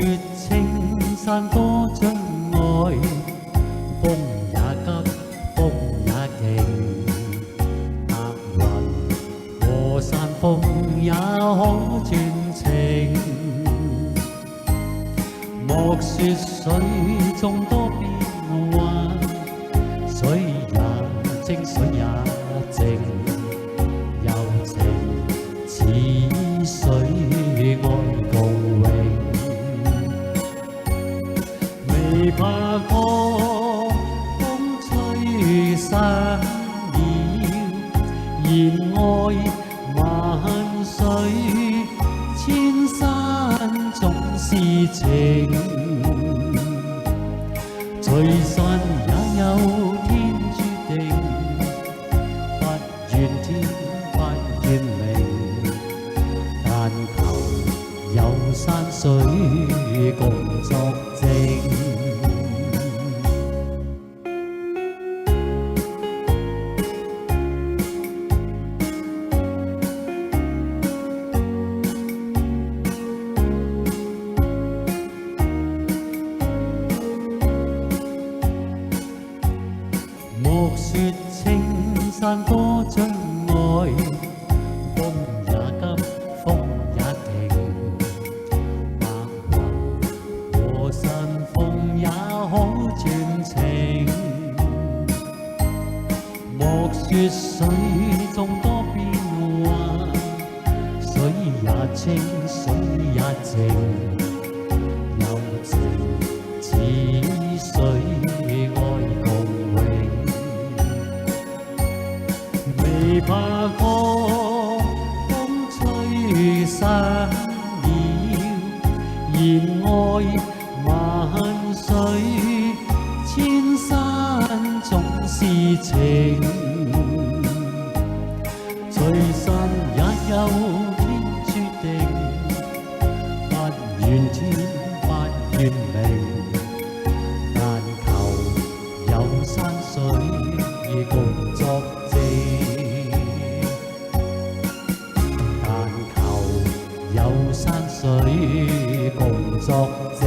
說青山多障礙，風也急，風也勁，白雲和山峰也可轉情。莫說水中多變幻，水也清，水也靜，柔情似水愛共榮。未怕狂風吹散了，然愛萬水千山總是情。聚散也有天注定，不怨天不怨命，但求有山水共作證。莫說青山多障礙，風也急，風也勁，白雲和山峰也可轉情。莫說水中多變幻，水也清，水也靜，柔情似水愛共榮。未怕狂風吹散了，然愛萬水千山總是情。聚散也有天注定，不怨天不怨命，但求有山水共作證。有山水共作證。